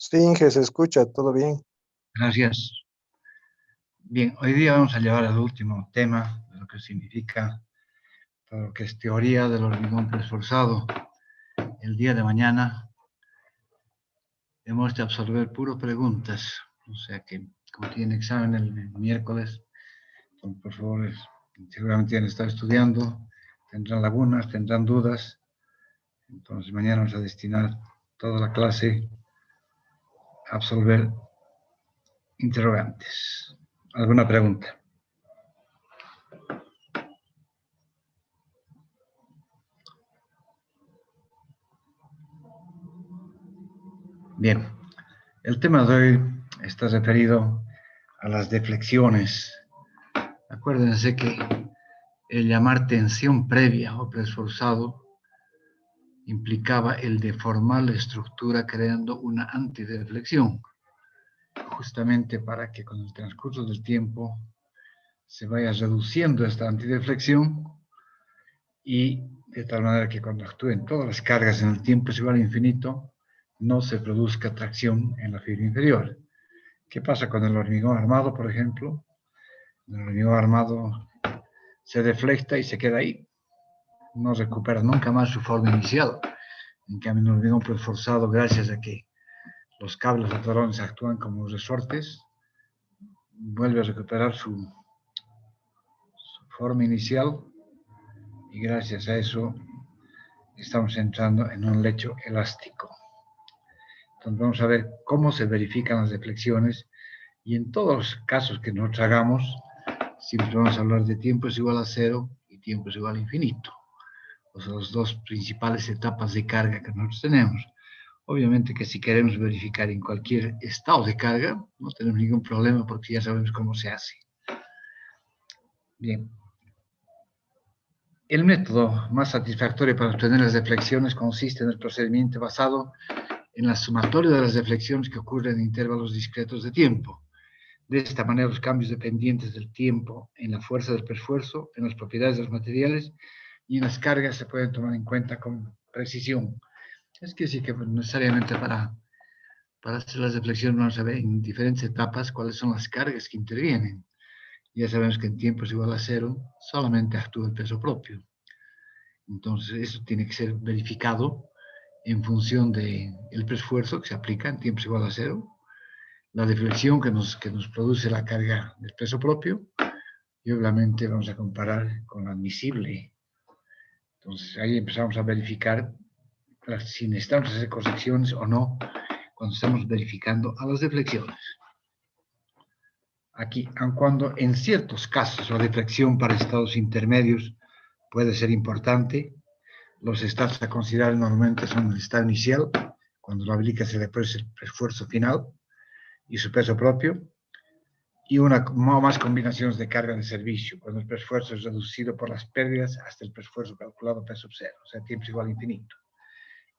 Sí, Inge, se escucha, todo bien. Gracias. Bien, hoy día vamos a llevar al último tema de lo que significa todo lo que es teoría del hormigón preesforzado. El día de mañana hemos de absorber puro preguntas, o sea que como tienen examen el miércoles, entonces, por favor, seguramente han estado estudiando, tendrán lagunas, tendrán dudas, entonces mañana vamos a destinar toda la clase a absolver interrogantes. ¿Alguna pregunta? Bien, el tema de hoy está referido a las deflexiones. Acuérdense que el llamar tensión previa o preesforzado implicaba el deformar la estructura creando una antideflexión, justamente para que con el transcurso del tiempo se vaya reduciendo esta antideflexión y de tal manera que cuando actúen todas las cargas en el tiempo es igual a infinito, no se produzca tracción en la fibra inferior. ¿Qué pasa con el hormigón armado, por ejemplo? El hormigón armado se deflecta y se queda ahí. No recupera nunca más su forma inicial. En cambio, el hormigón preesforzado, gracias a que los cables latorones actúan como resortes, vuelve a recuperar su forma inicial y gracias a eso estamos entrando en un lecho elástico. Entonces vamos a ver cómo se verifican las deflexiones y en todos los casos que nosotros hagamos, siempre vamos a hablar de tiempo es igual a cero y tiempo es igual a infinito. O sea, las dos principales etapas de carga que nosotros tenemos. Obviamente que si queremos verificar en cualquier estado de carga, no tenemos ningún problema porque ya sabemos cómo se hace. Bien. El método más satisfactorio para obtener las deflexiones consiste en el procedimiento basado en la sumatoria de las deflexiones que ocurren en intervalos discretos de tiempo. De esta manera, los cambios dependientes del tiempo en la fuerza del esfuerzo, en las propiedades de los materiales y en las cargas se pueden tomar en cuenta con precisión. Es que sí que necesariamente para hacer las deflexiones vamos a ver en diferentes etapas cuáles son las cargas que intervienen. Ya sabemos que en tiempo es igual a cero, solamente actúa el peso propio. Entonces, eso tiene que ser verificado en función del preesfuerzo que se aplica en tiempo es igual a cero, la deflexión que nos produce la carga del peso propio, y obviamente vamos a comparar con lo admisible. Entonces, ahí empezamos a verificar si necesitamos hacer correcciones o no cuando estamos verificando a las deflexiones. Aquí, aun cuando en ciertos casos la deflexión para estados intermedios puede ser importante, los estados a considerar normalmente son el estado inicial, cuando lo aplica se le produce el esfuerzo final y su peso propio, y una o más combinaciones de carga de servicio, cuando el esfuerzo es reducido por las pérdidas hasta el esfuerzo calculado peso cero, o sea, tiempo igual a infinito.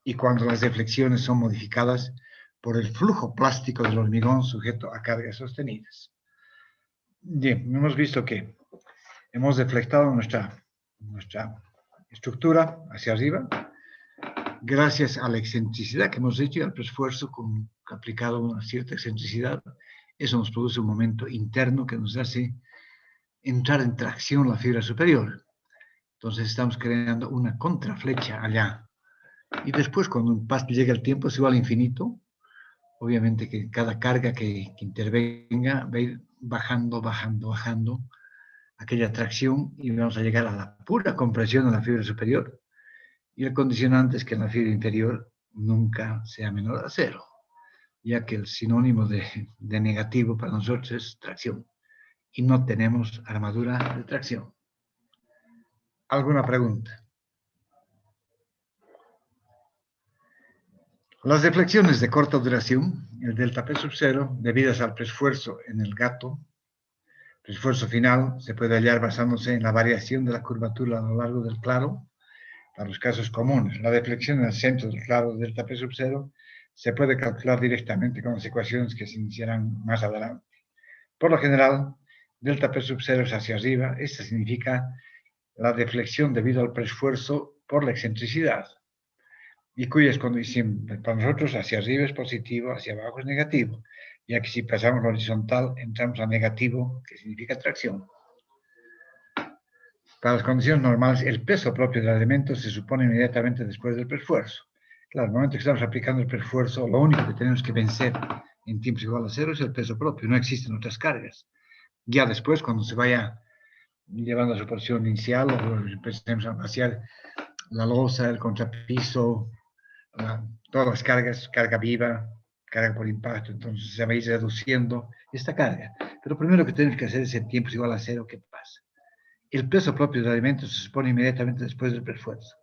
Y cuando las deflexiones son modificadas por el flujo plástico del hormigón sujeto a cargas sostenidas. Bien, hemos visto que hemos deflectado nuestra estructura hacia arriba, gracias a la excentricidad que hemos hecho y al esfuerzo aplicado una cierta excentricidad. Eso nos produce un momento interno que nos hace entrar en tracción la fibra superior. Entonces estamos creando una contraflecha allá. Y después, cuando llega el tiempo, es igual a infinito. Obviamente que cada carga que intervenga va a ir bajando aquella tracción y vamos a llegar a la pura compresión de la fibra superior. Y el condicionante es que en la fibra inferior nunca sea menor a cero, ya que el sinónimo de negativo para nosotros es tracción y no tenemos armadura de tracción. ¿Alguna pregunta? Las deflexiones de corta duración, el delta P sub 0, debidas al preesfuerzo en el gato, el esfuerzo final se puede hallar basándose en la variación de la curvatura a lo largo del claro. Para los casos comunes, la deflexión en el centro del claro de delta P sub 0 se puede calcular directamente con las ecuaciones que se iniciarán más adelante. Por lo general, delta P sub 0 es hacia arriba. Esto significa la deflexión debido al preesfuerzo por la excentricidad. y cuyas condiciones para nosotros hacia arriba es positivo, hacia abajo es negativo, ya que si pasamos la horizontal entramos a negativo, que significa tracción. Para las condiciones normales, el peso propio del elemento se supone inmediatamente después del preesfuerzo. Claro, en el momento que estamos aplicando el preesfuerzo, lo único que tenemos que vencer en tiempos igual a cero es el peso propio, no existen otras cargas. Ya después, cuando se vaya llevando a su posición inicial, o empecemos a vaciar la losa, el contrapiso, todas las cargas, carga viva, carga por impacto, entonces se va a ir reduciendo esta carga. Pero primero que tenemos que hacer es en tiempos igual a cero, ¿qué pasa? El peso propio del alimento se supone inmediatamente después del preesfuerzo.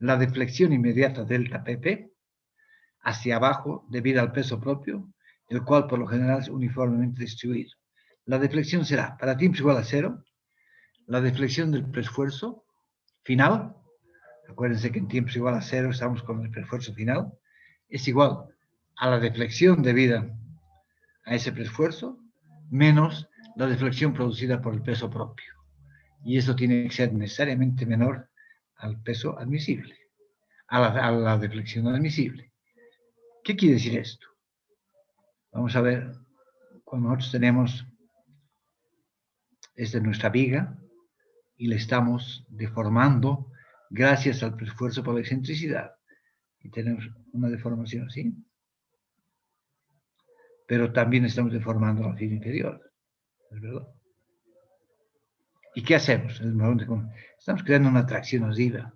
La deflexión inmediata delta PP hacia abajo debido al peso propio, el cual por lo general es uniformemente distribuido. La deflexión será, para tiempos igual a cero, la deflexión del preesfuerzo final, acuérdense que en tiempos igual a cero estamos con el preesfuerzo final, es igual a la deflexión debida a ese preesfuerzo menos la deflexión producida por el peso propio. Y eso tiene que ser necesariamente menor al peso admisible, a la deflexión admisible. ¿Qué quiere decir esto? Vamos a ver, cuando nosotros tenemos, esta es nuestra viga, y la estamos deformando gracias al esfuerzo por la excentricidad. Y tenemos una deformación así. Pero también estamos deformando la fibra inferior. ¿Es verdad? ¿Y qué hacemos? Estamos creando una tracción arriba.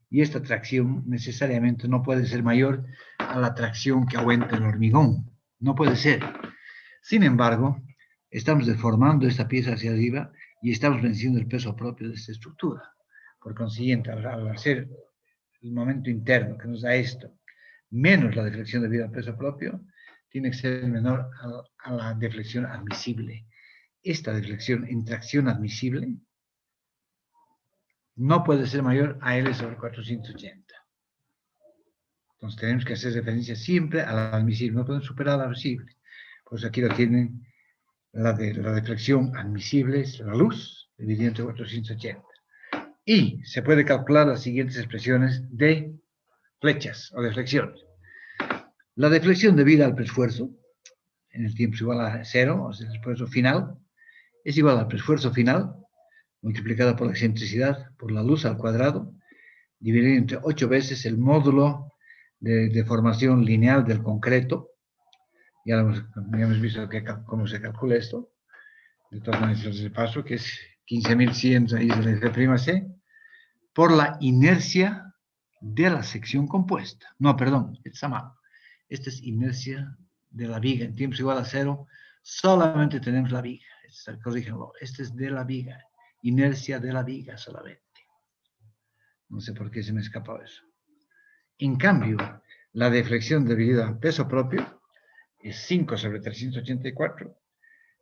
Y esta tracción necesariamente no puede ser mayor a la tracción que aguanta el hormigón. No puede ser. Sin embargo, estamos deformando esta pieza hacia arriba y estamos venciendo el peso propio de esta estructura. Por consiguiente, al hacer el momento interno que nos da esto, menos la deflexión debido al peso propio, tiene que ser menor a la deflexión admisible. Esta deflexión en tracción admisible no puede ser mayor a L sobre 480. Entonces tenemos que hacer referencia siempre a la admisible, no podemos superar la admisible. Pues aquí lo tienen, la deflexión admisible es la luz, dividida entre 480. Y se puede calcular las siguientes expresiones de flechas o deflexiones. La deflexión debida al preesfuerzo, en el tiempo es igual a 0, o sea, el esfuerzo final, es igual al preesfuerzo final, multiplicado por la excentricidad, por la luz al cuadrado, dividido entre 8 veces el módulo de deformación lineal del concreto. Ya hemos visto cómo se calcula esto. De todas maneras, les paso que es 15.100 raíz de la F', por la inercia de la sección compuesta. No, perdón, está mal. Esta es inercia de la viga. En tiempos igual a 0, solamente tenemos la viga. Corrígenlo. Este es de la viga. Inercia de la viga solamente. No sé por qué se me escapó eso. En cambio, la deflexión debida al peso propio es 5 sobre 384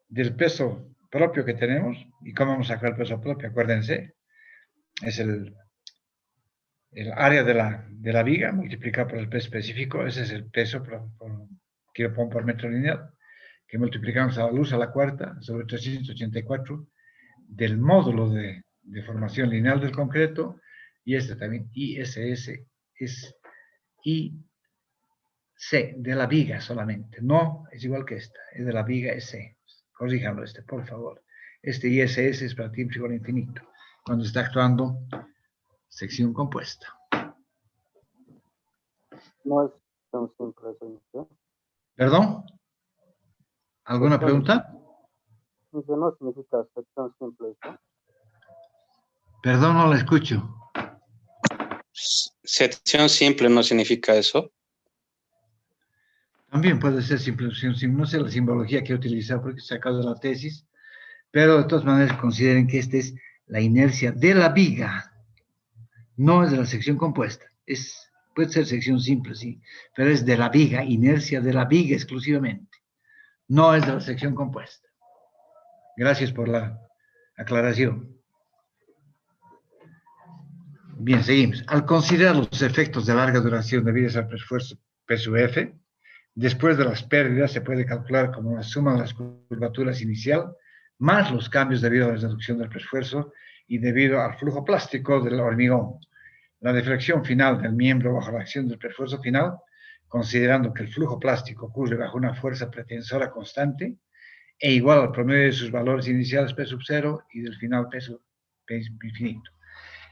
del peso propio que tenemos. ¿Y cómo vamos a sacar el peso propio? Acuérdense, es el área de la viga multiplicado por el peso específico. Ese es el peso que lo pongo por metro lineal, que multiplicamos a la luz a la cuarta sobre 384 del módulo de deformación lineal del concreto, y este también, ISS, es IC de la viga solamente, no es igual que esta, es de la viga S. Corríjanlo por favor. Este ISS es para tiempo igual a infinito, cuando está actuando sección compuesta. No es tan simple eso, ¿no? ¿Perdón? ¿Alguna pregunta? No significa sección simple, ¿no? Perdón, no la escucho. Sección simple no significa eso. También puede ser simple, no sé la simbología que he utilizado porque he sacado de la tesis, pero de todas maneras consideren que esta es la inercia de la viga, no es de la sección compuesta. Puede ser sección simple, sí, pero es de la viga, inercia de la viga exclusivamente, no es de la sección compuesta. Gracias por la aclaración. Bien, seguimos. Al considerar los efectos de larga duración debidos al esfuerzo P sub F, después de las pérdidas se puede calcular como la suma de las curvaturas inicial más los cambios debido a la reducción del esfuerzo y debido al flujo plástico del hormigón. La deflexión final del miembro bajo la acción del esfuerzo final, considerando que el flujo plástico ocurre bajo una fuerza pretensora constante e igual al promedio de sus valores iniciales P sub 0 y del final P infinito.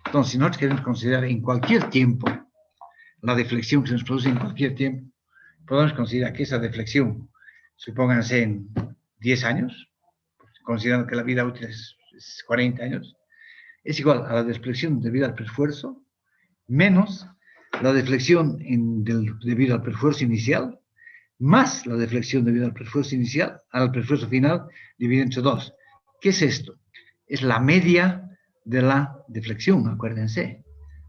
Entonces, si nosotros queremos considerar en cualquier tiempo la deflexión que se nos produce en cualquier tiempo, podemos considerar que esa deflexión, supónganse en 10 años, considerando que la vida útil es 40 años, es igual a la deflexión debido al esfuerzo menos la deflexión debido al esfuerzo inicial, más la deflexión debido al esfuerzo inicial, al esfuerzo final, dividido entre 2. ¿Qué es esto? Es la media de la deflexión, acuérdense.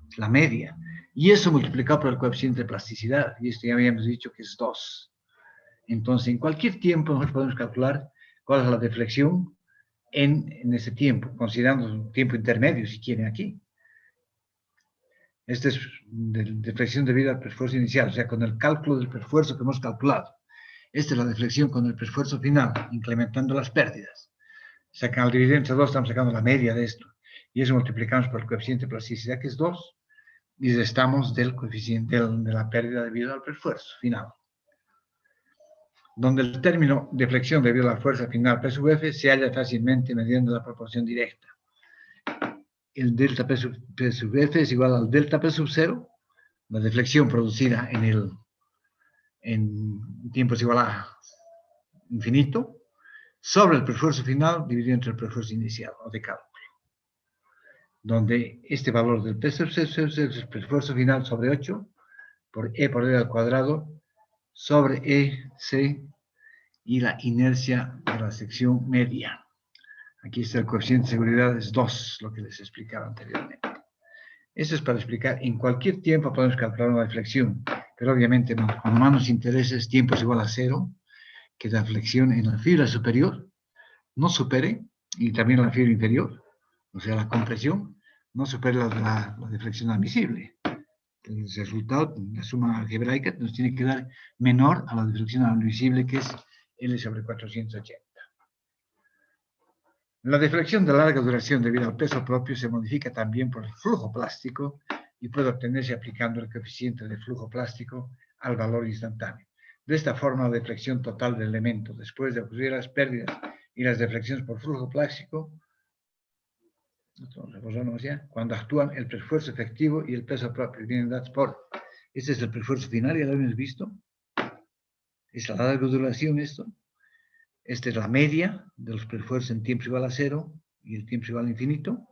Es la media. Y eso multiplicado por el coeficiente de plasticidad, y esto ya habíamos dicho que es 2. Entonces, en cualquier tiempo nosotros podemos calcular cuál es la deflexión en ese tiempo, considerando un tiempo intermedio, si quieren aquí. Esta es deflexión debida al esfuerzo inicial, o sea, con el cálculo del esfuerzo que hemos calculado. Esta es la deflexión con el esfuerzo final, incrementando las pérdidas. O sea, que al dividir entre 2 estamos sacando la media de esto. Y eso multiplicamos por el coeficiente de plasticidad, que es 2, y restamos del coeficiente de la pérdida debido al esfuerzo final. Donde el término deflexión debido a la fuerza final P sub F se halla fácilmente mediante la proporción directa. El delta P sub F es igual al delta P sub 0, la deflexión producida en tiempos igual a infinito, sobre el esfuerzo final dividido entre el esfuerzo inicial o de cálculo. Donde este valor del P sub 0 es el esfuerzo final sobre 8 por E por D al cuadrado sobre EC y la inercia de la sección media. Aquí está el coeficiente de seguridad, es 2, lo que les explicaba anteriormente. Eso es para explicar, en cualquier tiempo podemos calcular una deflexión, pero obviamente cuando más nos interesa es tiempo es igual a 0, que la deflexión en la fibra superior no supere, y también la fibra inferior, o sea, la compresión, no supere la deflexión admisible. El resultado, la suma algebraica, nos tiene que dar menor a la deflexión admisible, que es L sobre 480. La deflexión de larga duración debido al peso propio se modifica también por el flujo plástico y puede obtenerse aplicando el coeficiente de flujo plástico al valor instantáneo. De esta forma, la deflexión total del elemento después de ocurrir las pérdidas y las deflexiones por flujo plástico, cuando actúan el esfuerzo efectivo y el peso propio, vienen dados por. Este es el esfuerzo final, ya lo hemos visto. Es la larga duración esto. Esta es la media de los esfuerzos en tiempo igual a 0 y el tiempo igual a infinito,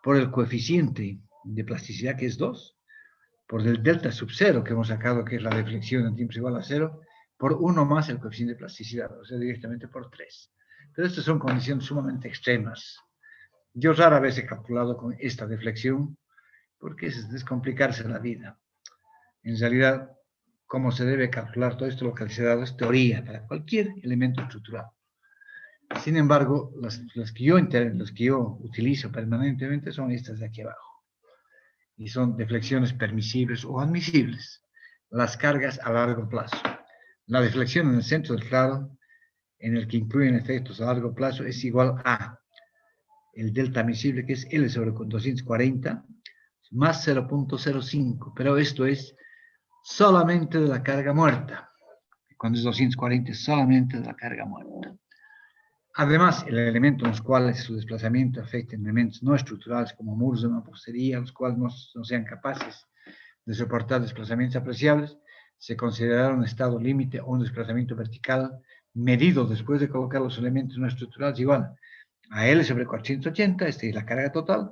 por el coeficiente de plasticidad, que es 2, por el delta sub 0 que hemos sacado, que es la deflexión en tiempo igual a 0, por 1 más el coeficiente de plasticidad, o sea, directamente por 3. Pero estas son condiciones sumamente extremas. Yo rara vez he calculado con esta deflexión, porque es descomplicarse la vida. En realidad, cómo se debe calcular todo esto, lo que se ha dado es teoría para cualquier elemento estructural. Sin embargo, los que yo utilizo permanentemente son estas de aquí abajo. Y son deflexiones permisibles o admisibles. Las cargas a largo plazo. La deflexión en el centro del claro, en el que incluyen efectos a largo plazo, es igual a el delta admisible, que es L sobre 240, más 0.05. Pero esto es solamente de la carga muerta. Cuando es 240, es solamente de la carga muerta. Además, el elemento en los cuales su desplazamiento afecta elementos no estructurales como muros de mampostería, los cuales no sean capaces de soportar desplazamientos apreciables, se considerará un estado límite o un desplazamiento vertical medido después de colocar los elementos no estructurales igual a L sobre 480, esta es la carga total,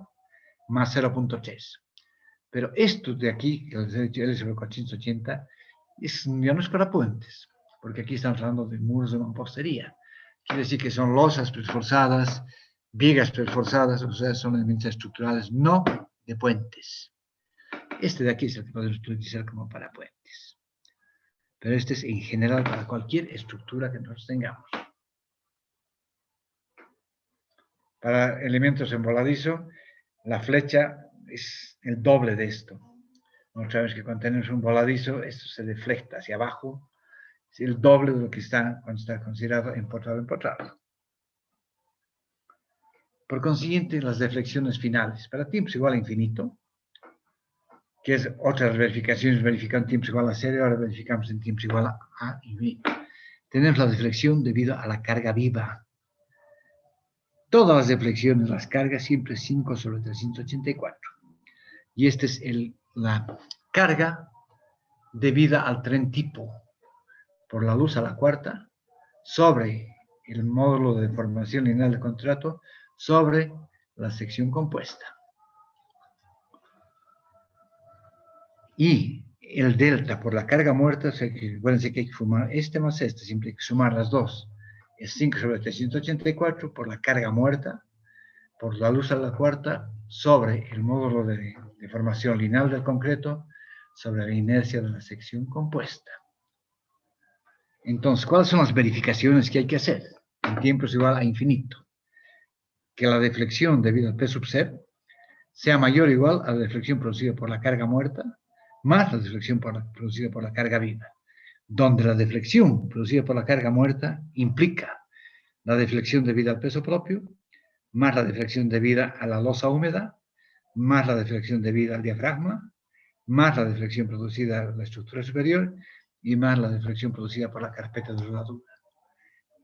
más 0.3. Pero esto de aquí, que les he dicho L sobre 480, ya no es para puentes, porque aquí estamos hablando de muros de mampostería. Quiere decir que son losas preforzadas, vigas preforzadas, o sea, son elementos estructurales, no de puentes. Este de aquí es el que podemos utilizar como para puentes. Pero este es en general para cualquier estructura que nosotros tengamos. Para elementos en voladizo, la flecha es el doble de esto. Nosotros sabemos que cuando tenemos un voladizo, esto se deflecta hacia abajo, es el doble de lo que está cuando está considerado empotrado. Por consiguiente, las deflexiones finales para tiempos igual a infinito que es otras verificaciones, verificando en tiempos igual a 0, ahora verificamos en tiempos igual a y b. Tenemos la deflexión debido a la carga viva. Todas las deflexiones, las cargas, siempre 5 sobre 384. Y esta es la carga debida al tren tipo por la luz a la cuarta sobre el módulo de deformación lineal del contrato sobre la sección compuesta. Y el delta por la carga muerta, acuérdense que hay que sumar este más este, siempre hay que sumar las dos. Es 5 sobre 384 por la carga muerta, por la luz a la cuarta, sobre el módulo de deformación lineal del concreto, sobre la inercia de la sección compuesta. Entonces, ¿cuáles son las verificaciones que hay que hacer? En tiempo es igual a infinito. Que la deflexión debido al P sub C sea mayor o igual a la deflexión producida por la carga muerta, más la deflexión producida por la carga viva. Donde la deflexión producida por la carga muerta implica la deflexión debida al peso propio, más la deflexión debida a la losa húmeda, más la deflexión debida al diafragma, más la deflexión producida por la estructura superior y más la deflexión producida por la carpeta de soldadura.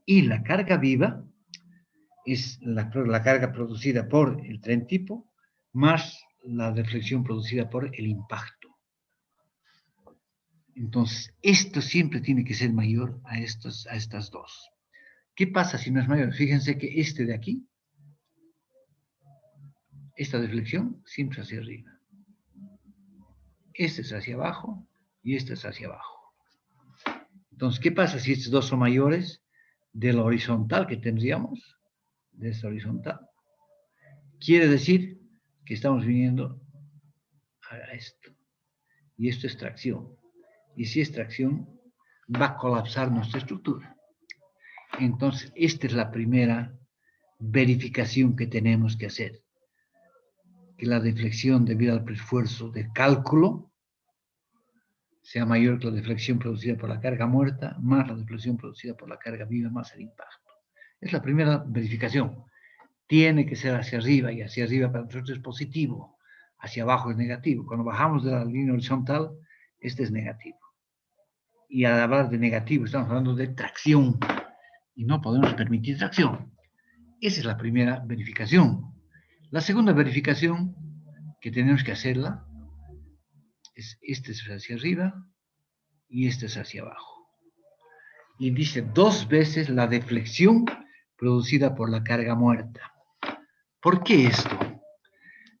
Y la carga viva es la carga producida por el tren tipo más la deflexión producida por el impacto. Entonces, esto siempre tiene que ser mayor a estas dos. ¿Qué pasa si no es mayor? Fíjense que este de aquí, esta deflexión, siempre hacia arriba. Este es hacia abajo y este es hacia abajo. Entonces, ¿qué pasa si estos dos son mayores de la horizontal que tendríamos? De esta horizontal. Quiere decir que estamos viniendo a esto. Y esto es tracción. Y si es tracción, va a colapsar nuestra estructura. Entonces, esta es la primera verificación que tenemos que hacer. Que la deflexión debido al esfuerzo de cálculo sea mayor que la deflexión producida por la carga muerta, más la deflexión producida por la carga viva, más el impacto. Es la primera verificación. Tiene que ser hacia arriba, y hacia arriba para nosotros es positivo, hacia abajo es negativo. Cuando bajamos de la línea horizontal, este es negativo. Y al hablar de negativo, estamos hablando de tracción, y no podemos permitir tracción. Esa es la primera verificación. La segunda verificación que tenemos que hacerla es este es hacia arriba y este es hacia abajo. Y dice 2 veces la deflexión producida por la carga muerta. ¿Por qué esto?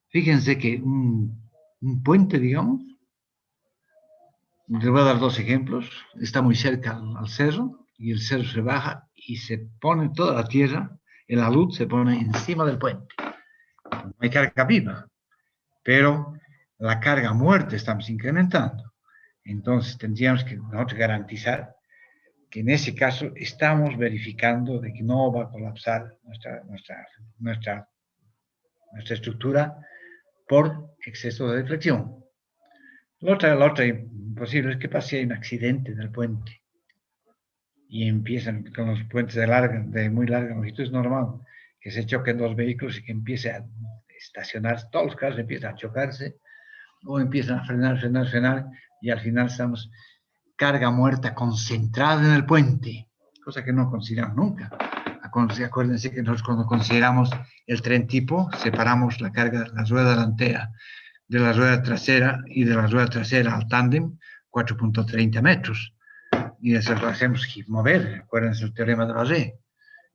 Fíjense que un puente, digamos, les voy a dar 2 ejemplos, está muy cerca al cerro y el cerro se baja y se pone toda la tierra, la luz se pone encima del puente. No hay carga viva, pero la carga muerta estamos incrementando. Entonces tendríamos que nosotros garantizar que en ese caso estamos verificando de que no va a colapsar nuestra estructura por exceso de deflexión. La otra imposible es que pase si hay un accidente en el puente y empiezan con los puentes de muy larga longitud, es normal que se choquen 2 vehículos y que empiece a estacionarse, todos los carros empiezan a chocarse o empiezan a frenar y al final estamos carga muerta concentrada en el puente, cosa que no consideramos nunca. Acuérdense que nosotros cuando consideramos el tren tipo, separamos la carga de la rueda delantera de la rueda trasera y de la rueda trasera al tándem 4.30 metros. Y eso lo hacemos mover, acuérdense el teorema de Rayet.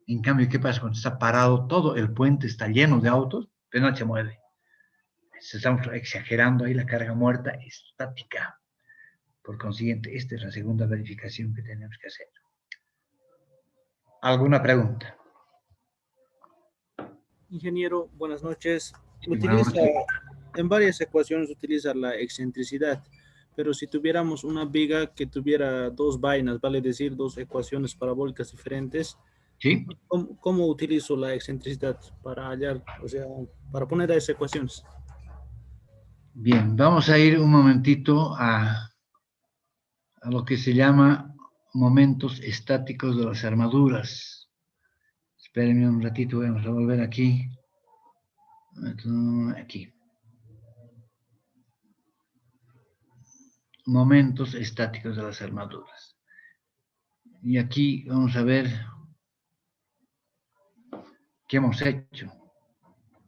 En cambio, ¿qué pasa cuando está parado todo? El puente está lleno de autos, pero no se mueve. Estamos exagerando ahí la carga muerta estática. Por consiguiente, esta es la segunda verificación que tenemos que hacer. ¿Alguna pregunta? Ingeniero, buenas noches. Buenas noches. En varias ecuaciones utiliza la excentricidad, pero si tuviéramos una viga que tuviera 2 vainas, vale decir 2 ecuaciones parabólicas diferentes, ¿Sí? ¿cómo utilizo la excentricidad para hallar, o sea, para poner a esas ecuaciones? Bien, vamos a ir un momentito a lo que se llama momentos estáticos de las armaduras. Espérenme un ratito, vamos a volver aquí. Aquí. momentos estáticos de las armaduras. Y aquí vamos a ver qué hemos hecho.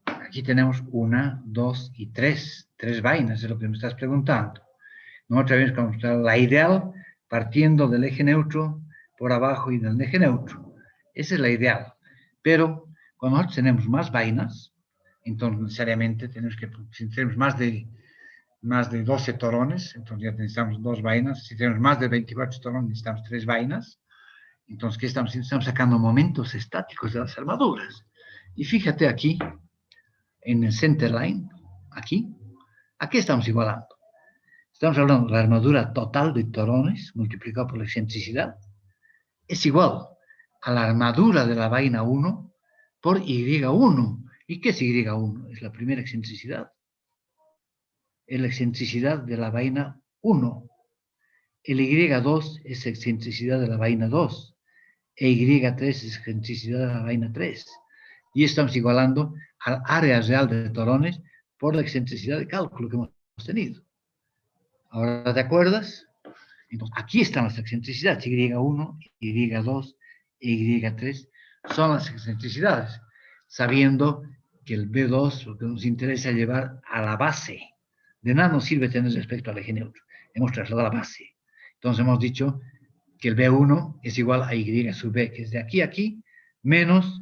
Aquí tenemos 1, 2 y 3. 3 vainas, es lo que me estás preguntando. Nosotros habíamos encontrado la ideal partiendo del eje neutro por abajo y del eje neutro. Esa es la ideal. Pero cuando nosotros tenemos más vainas, entonces necesariamente tenemos que, si tenemos más de 12 torones, entonces ya necesitamos 2 vainas. Si tenemos más de 24 torones, necesitamos 3 vainas. Entonces, ¿qué estamos haciendo? Estamos sacando momentos estáticos de las armaduras. Y fíjate aquí, en el center line, aquí estamos igualando. Estamos hablando de la armadura total de torones multiplicado por la excentricidad. Es igual a la armadura de la vaina 1 por Y1. ¿Y qué es Y1? Es la primera excentricidad. Es la excentricidad de la vaina 1. El Y2 es la excentricidad de la vaina 2. E Y3 es la excentricidad de la vaina 3. Y estamos igualando al área real de torones por la excentricidad de cálculo que hemos tenido. ¿Ahora te acuerdas? Entonces, aquí están las excentricidades. Y1, Y2, Y3 son las excentricidades. Sabiendo que el B2 lo que nos interesa es llevar a la base. De nada nos sirve tener respecto al eje neutro. Hemos trasladado a la base. Entonces hemos dicho que el B1 es igual a Y sub B, que es de aquí a aquí, menos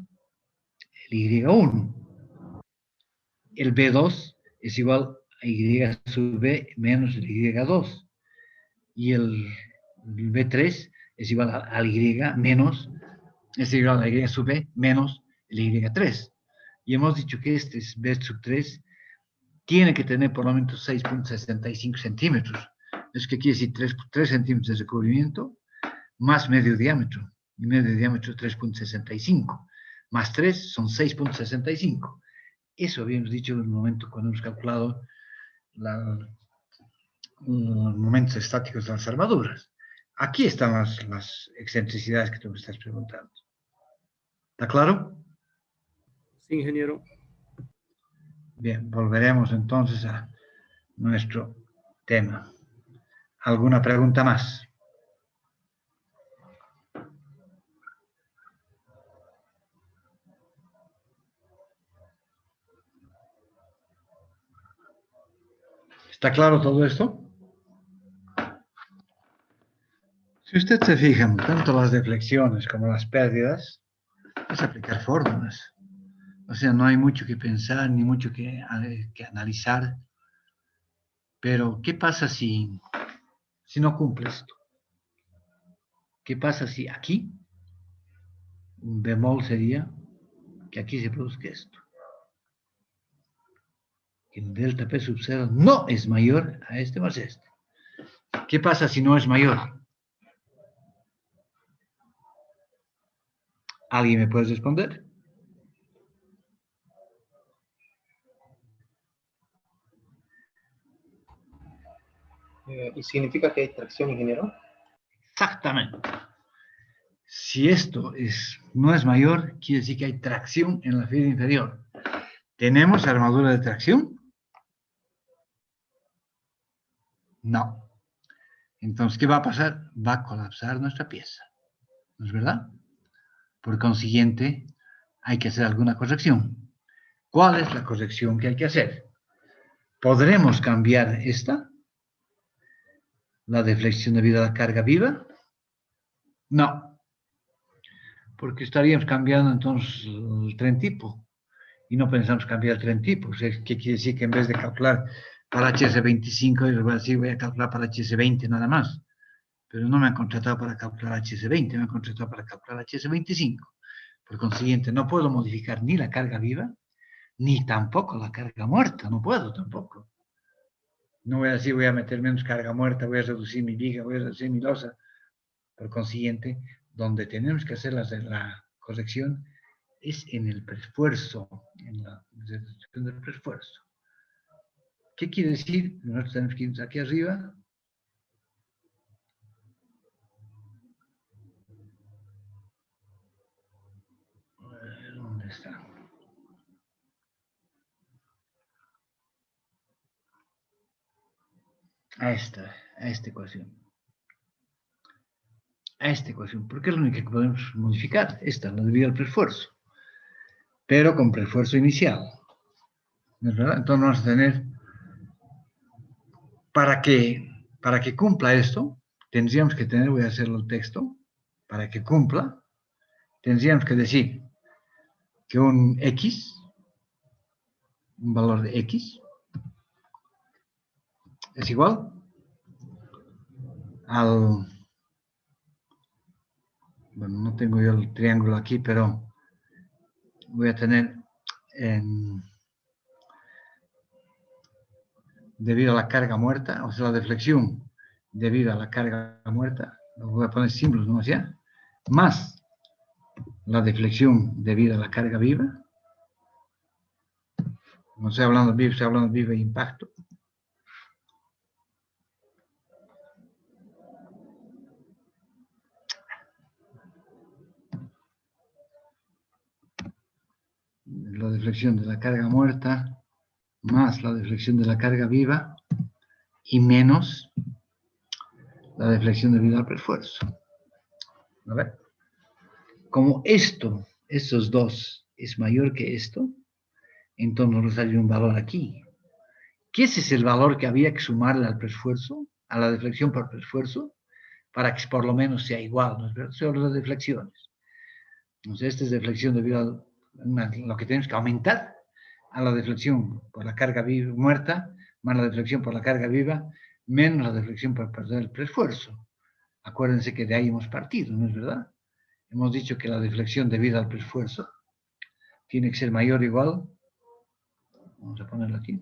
el Y1. El B2 es igual a Y sub B menos el Y2. Y el B3 es igual al Y menos, es igual a Y sub B menos el Y3. Y hemos dicho que este es B sub 3 tiene que tener por lo menos 6.65 centímetros. Es que quiere decir 3 centímetros de recubrimiento más medio diámetro. Y medio diámetro 3.65. Más 3 son 6.65. Eso habíamos dicho en el momento cuando hemos calculado los momentos estáticos de las armaduras. Aquí están las excentricidades que tú me estás preguntando. ¿Está claro? Sí, ingeniero. Bien, volveremos entonces a nuestro tema. ¿Alguna pregunta más? ¿Está claro todo esto? Si usted se fija, tanto las deflexiones como las pérdidas, es aplicar fórmulas. O sea, no hay mucho que pensar ni mucho que analizar. Pero, ¿qué pasa si no cumple esto? ¿Qué pasa si aquí, un bemol sería que aquí se produzca esto? Que el delta P sub 0 no es mayor a este más este. ¿Qué pasa si no es mayor? ¿Alguien me puede responder? ¿Y significa que hay tracción, ingeniero? Exactamente. Si esto no es mayor, quiere decir que hay tracción en la fibra inferior. ¿Tenemos armadura de tracción? No. Entonces, ¿qué va a pasar? Va a colapsar nuestra pieza. ¿No es verdad? Por consiguiente, hay que hacer alguna corrección. ¿Cuál es la corrección que hay que hacer? ¿Podremos cambiar esta? ¿La deflexión debido a la carga viva? No. Porque estaríamos cambiando entonces el tren tipo. Y no pensamos cambiar el tren tipo. O sea, ¿qué quiere decir? Que en vez de calcular para HS25, yo voy a decir, voy a calcular para HS20 nada más. Pero no me han contratado para calcular HS20, me han contratado para calcular HS25. Por consiguiente, no puedo modificar ni la carga viva, ni tampoco la carga muerta. No puedo tampoco. No voy a decir, voy a meter menos carga muerta, voy a reducir mi viga, voy a reducir mi losa. Por consiguiente, donde tenemos que hacer la corrección es en el preesfuerzo, en la reducción del preesfuerzo. ¿Qué quiere decir? Nosotros tenemos que irnos aquí arriba. ¿Dónde está? a esta ecuación. A esta ecuación, porque es la única que podemos modificar. Esta, la debido al preesfuerzo, pero con preesfuerzo inicial. ¿No es verdad? Entonces vamos a tener, para que cumpla esto, tendríamos que tener, voy a hacerlo el texto, para que cumpla, tendríamos que decir que un X, un valor de X, es igual al, bueno, no tengo yo el triángulo aquí, pero voy a tener debido a la carga muerta, o sea, la deflexión debido a la carga muerta, lo voy a poner símbolos, ¿no? ¿Ya? Más la deflexión debido a la carga viva, no estoy hablando de viva e impacto, la deflexión de la carga muerta más la deflexión de la carga viva y menos la deflexión debido al preesfuerzo. A ver, como estos dos es mayor que esto, entonces nos sale un valor aquí. ¿Qué ese es el valor que había que sumarle al preesfuerzo, a la deflexión por preesfuerzo, para que por lo menos sea igual, ¿no es verdad? Son las deflexiones. Entonces, esta es deflexión debido a lo que tenemos que aumentar a la deflexión por la carga viva, muerta, más la deflexión por la carga viva, menos la deflexión por perder el preesfuerzo. Acuérdense que de ahí hemos partido, ¿no es verdad? Hemos dicho que la deflexión debida al preesfuerzo tiene que ser mayor o igual, vamos a ponerlo aquí,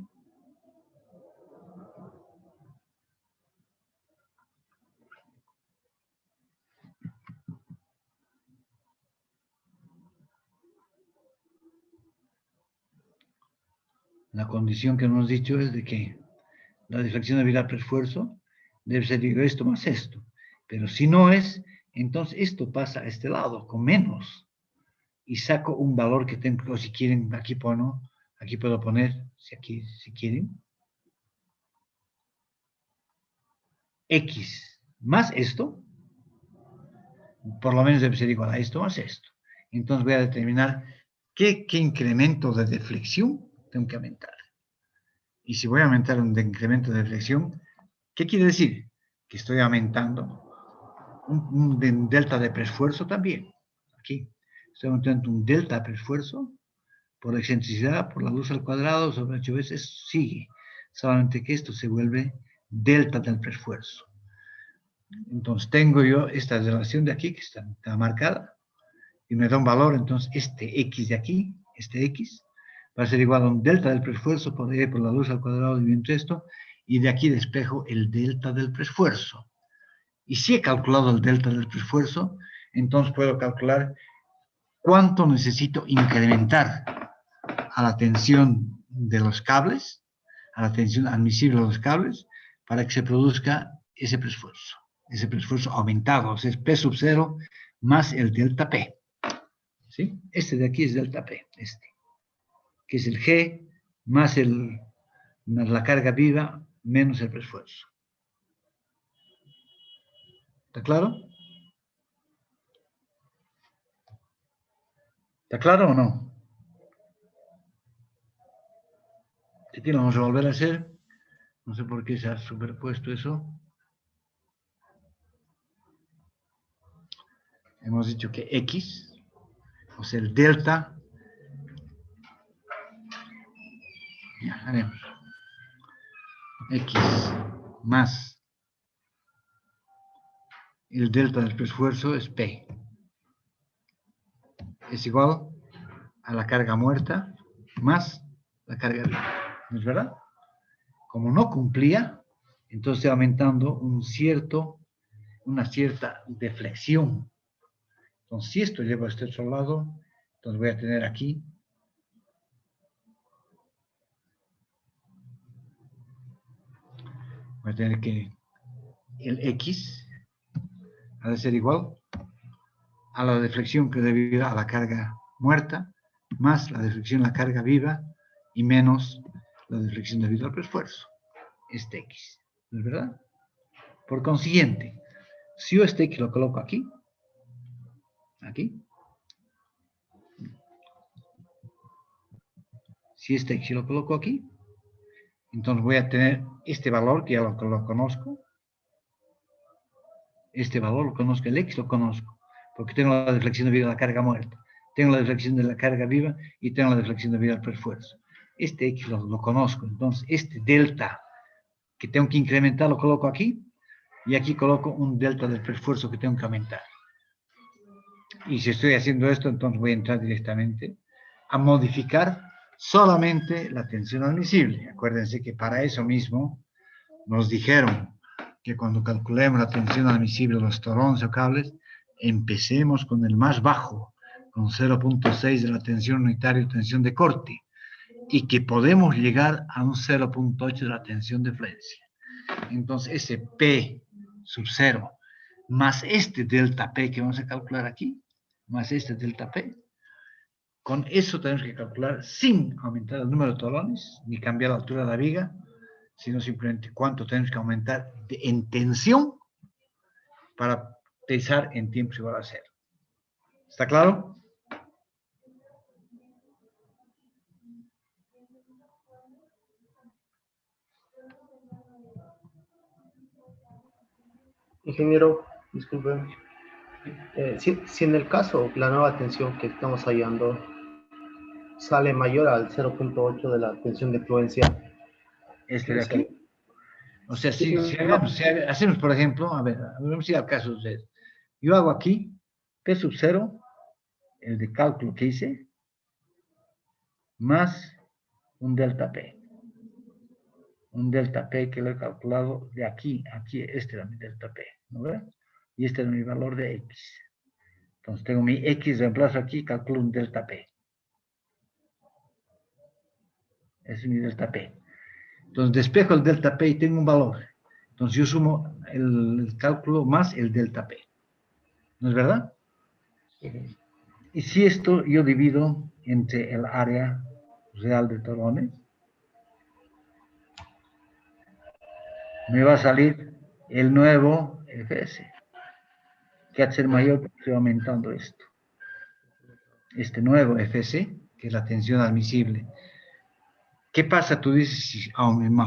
la condición que hemos dicho es de que la deflexión debida al preesfuerzo debe ser esto más esto. Pero si no es, entonces esto pasa a este lado, con menos. Y saco un valor que tengo, si quieren, aquí puedo poner, si quieren, X más esto, por lo menos debe ser igual a esto más esto. Entonces voy a determinar qué incremento de deflexión tengo que aumentar. Y si voy a aumentar un incremento de deflexión, ¿qué quiere decir? Que estoy aumentando un delta de preesfuerzo también. Aquí estoy aumentando un delta de preesfuerzo por excentricidad, por la luz al cuadrado sobre 8 veces, sigue. Solamente que esto se vuelve delta del preesfuerzo. Entonces tengo yo esta relación de aquí que está marcada y me da un valor, entonces este X de aquí, este X, va a ser igual a un delta del preesfuerzo por la luz al cuadrado dividido esto, y de aquí despejo el delta del preesfuerzo. Y si he calculado el delta del preesfuerzo, entonces puedo calcular cuánto necesito incrementar a la tensión de los cables, a la tensión admisible de los cables, para que se produzca ese preesfuerzo aumentado, o sea, es P sub 0 más el delta P. ¿Sí? Este de aquí es delta P, que es el G más la carga viva menos el preesfuerzo. ¿Está claro? ¿Está claro o no? Aquí lo vamos a volver a hacer. No sé por qué se ha superpuesto eso. Hemos dicho que X, o sea, el delta. Ya, haremos. X más el delta del preesfuerzo es P. Es igual a la carga muerta más la carga viva. ¿No es verdad? Como no cumplía, entonces estoy aumentando una cierta deflexión. Entonces, si esto lleva a este otro lado, entonces voy a tener aquí que el X ha de ser igual a la deflexión que debido a la carga muerta, más la deflexión a la carga viva y menos la deflexión debido al preesfuerzo. Este X. ¿No es verdad? Por consiguiente, si yo este X lo coloco aquí, si este X lo coloco aquí, entonces voy a tener este valor que ya lo conozco. Este valor lo conozco, el X lo conozco, porque tengo la deflexión debido a la carga muerta. Tengo la deflexión de la carga viva y tengo la deflexión debido al perfuerzo. Este X lo conozco, entonces este delta que tengo que incrementar lo coloco aquí y aquí coloco un delta del perfuerzo que tengo que aumentar. Y si estoy haciendo esto, entonces voy a entrar directamente a modificar solamente la tensión admisible. Acuérdense que para eso mismo nos dijeron que cuando calculemos la tensión admisible de los torones o cables, empecemos con el más bajo, con 0.6 de la tensión unitaria o tensión de corte, y que podemos llegar a un 0.8 de la tensión de flexión. Entonces ese P sub 0 más este delta P que vamos a calcular aquí, más este delta P, con eso tenemos que calcular sin aumentar el número de torones, ni cambiar la altura de la viga, sino simplemente cuánto tenemos que aumentar en tensión para pesar en tiempos igual a 0. ¿Está claro? Ingeniero, disculpe. Si en el caso la nueva tensión que estamos hallando sale mayor al 0.8 de la tensión de fluencia, Este de ¿qué sería? aquí. O sea, Sí, si hacemos, por ejemplo, a ver, vamos a ir al caso de ustedes. Yo hago aquí P sub 0, el de cálculo que hice, más un delta P. Un delta P que lo he calculado de aquí, este era mi delta P, ¿no ves? Y este era mi valor de X. Entonces tengo mi X, reemplazo aquí, calculo un delta P. Ese es mi delta P. Entonces despejo el delta P y tengo un valor. Entonces yo sumo el cálculo más el delta P. ¿No es verdad? Y si esto yo divido entre el área real de torones, me va a salir el nuevo Fs, que ha de ser mayor porque estoy aumentando esto. Este nuevo Fc, que es la tensión admisible. ¿Qué pasa, tú dices, si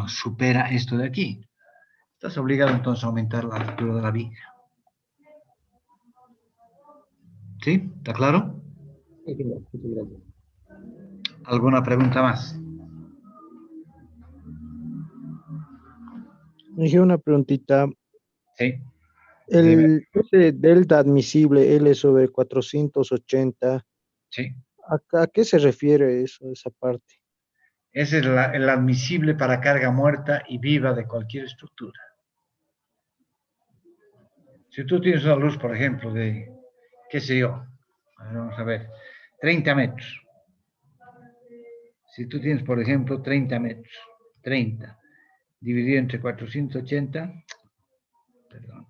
supera esto de aquí? Estás obligado entonces a aumentar la altura de la viga. ¿Sí? ¿Está claro? Muchas gracias. ¿Alguna pregunta más? Me dije una preguntita. Sí. Dime. Ese delta admisible L sobre 480, Sí. ¿a qué se refiere eso, esa parte? Ese es el admisible para carga muerta y viva de cualquier estructura. Si tú tienes una luz, por ejemplo, de, qué sé yo, vamos a ver, 30 metros. Si tú tienes, por ejemplo, 30 metros, 30, dividido entre 480, perdón.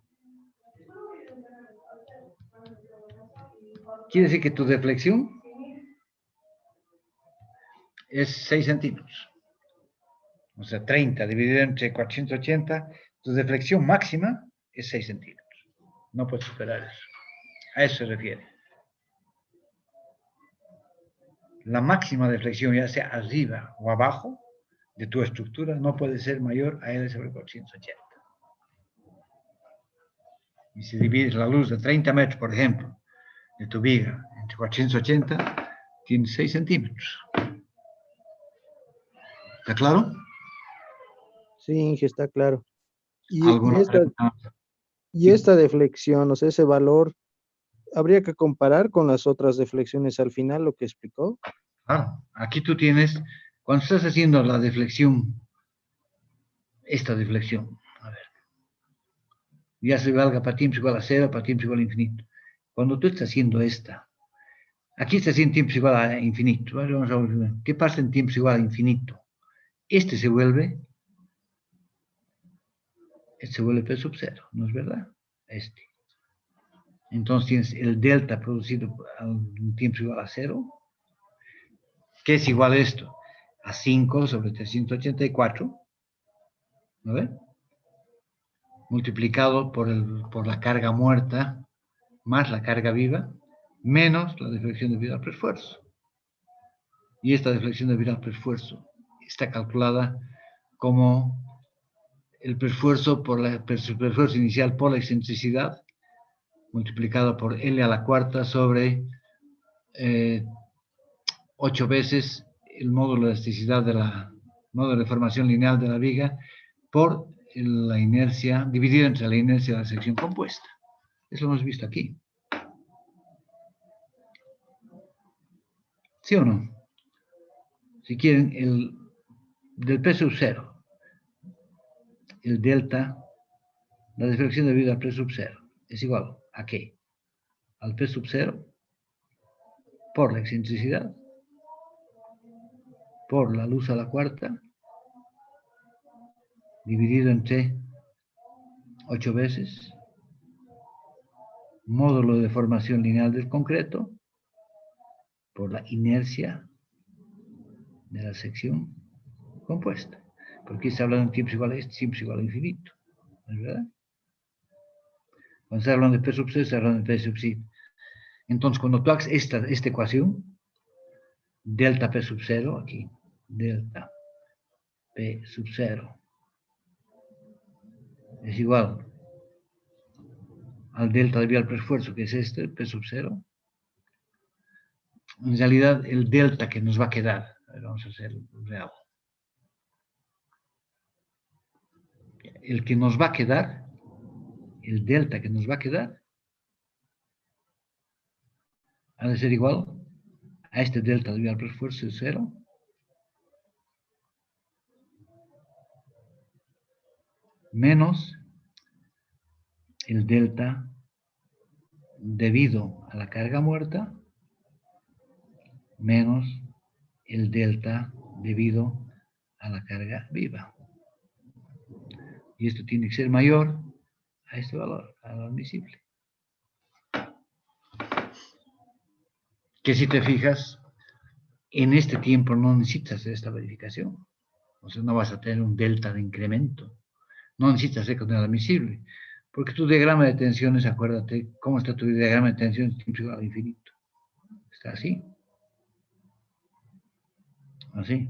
Quiere decir que tu deflexión es 6 centímetros. O sea, 30 dividido entre 480, tu deflexión máxima es 6 centímetros. No puedes superar eso. A eso se refiere. La máxima deflexión, ya sea arriba o abajo de tu estructura, no puede ser mayor a L sobre 480. Y si divides la luz de 30 metros, por ejemplo, de tu viga entre 480, tienes 6 centímetros. ¿Está claro? Sí, Inge, está claro. ¿Alguna pregunta? Y esta deflexión, o sea, ese valor, ¿habría que comparar con las otras deflexiones al final, lo que explicó? Claro, aquí tú tienes, cuando estás haciendo la deflexión, esta deflexión, a ver, ya se valga para tiempos igual a 0, para tiempos igual a infinito. Cuando tú estás haciendo esta, aquí está haciendo tiempos igual a infinito. ¿Vale? Vamos a ver, ¿qué pasa en tiempos igual a infinito? Este se vuelve P sub 0, ¿no es verdad? Este. Entonces tienes el delta producido en tiempos igual a 0, que es igual a esto, a 5 sobre 384, ¿no ves? multiplicado por la carga muerta más la carga viva menos la deflexión debida al preesfuerzo. Y esta deflexión debida al preesfuerzo está calculada como el preesfuerzo inicial por la excentricidad multiplicado por L a la cuarta sobre 8 veces el módulo de elasticidad módulo de formación lineal de la viga por la inercia, dividido entre la inercia de la sección compuesta. Eso lo hemos visto aquí. ¿Sí o no? Si quieren, del P sub 0, el delta, la deflexión debida al P sub 0, es igual a ¿qué? Al P sub 0 por la excentricidad, por la luz a la cuarta, dividido entre 8 veces, módulo de formación lineal del concreto, por la inercia de la sección compuesta. Porque está hablando en tiempos iguales a este, tiempos igual a infinito. ¿No es verdad? Cuando está hablando de P sub 0, está hablando de P sub 0. Entonces, cuando tú hagas esta ecuación, delta P sub 0, aquí, delta P sub 0, es igual al delta debido al preesfuerzo, que es este, P sub 0. En realidad, el delta que nos va a quedar, vamos a hacer real. El que nos va a quedar, el delta que nos va a quedar, ha de ser igual a este delta debido al preesfuerzo de 0 menos el delta debido a la carga muerta menos el delta debido a la carga viva. Y esto tiene que ser mayor a este valor, al admisible. Que si te fijas, en este tiempo no necesitas hacer esta verificación. O sea, no vas a tener un delta de incremento. No necesitas hacer con el admisible. Porque tu diagrama de tensiones, acuérdate, ¿cómo está tu diagrama de tensiones? Siempre igual al infinito. Está así. Así.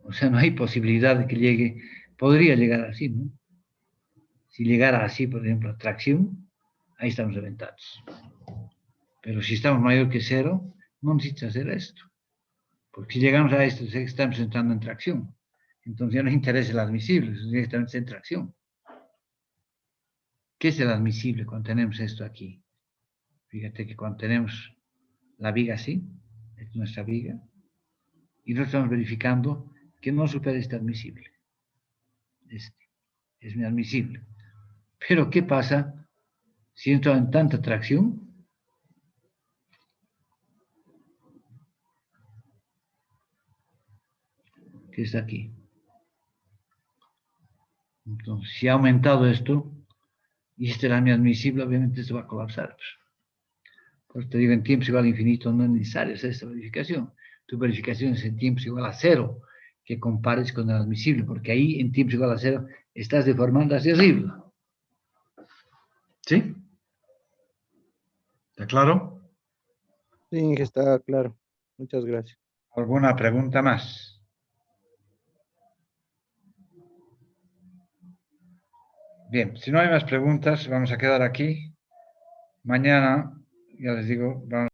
O sea, no hay posibilidad de que llegue. Podría llegar así, ¿no? Si llegara así, por ejemplo, a tracción, ahí estamos reventados. Pero si estamos mayor que 0, no necesitas hacer esto. Porque si llegamos a esto, estamos entrando en tracción. Entonces ya no interesa el admisible, directamente en tracción. ¿Qué es el admisible cuando tenemos esto aquí? Fíjate que cuando tenemos la viga así, es nuestra viga, y nosotros estamos verificando que no supera este admisible. Este es mi admisible. Pero ¿qué pasa si entro en tanta tracción? Que está aquí. Entonces, si ha aumentado esto, y este era mi admisible, obviamente esto va a colapsar. Por eso te digo, en tiempos igual a infinito no es necesario hacer esta verificación. Tu verificación es en tiempos igual a 0, que compares con el admisible, porque ahí en tiempos igual a 0 estás deformando hacia arriba. ¿Sí? ¿Está claro? Sí, está claro. Muchas gracias. ¿Alguna pregunta más? Bien, si no hay más preguntas, vamos a quedar aquí. Mañana, ya les digo, vamos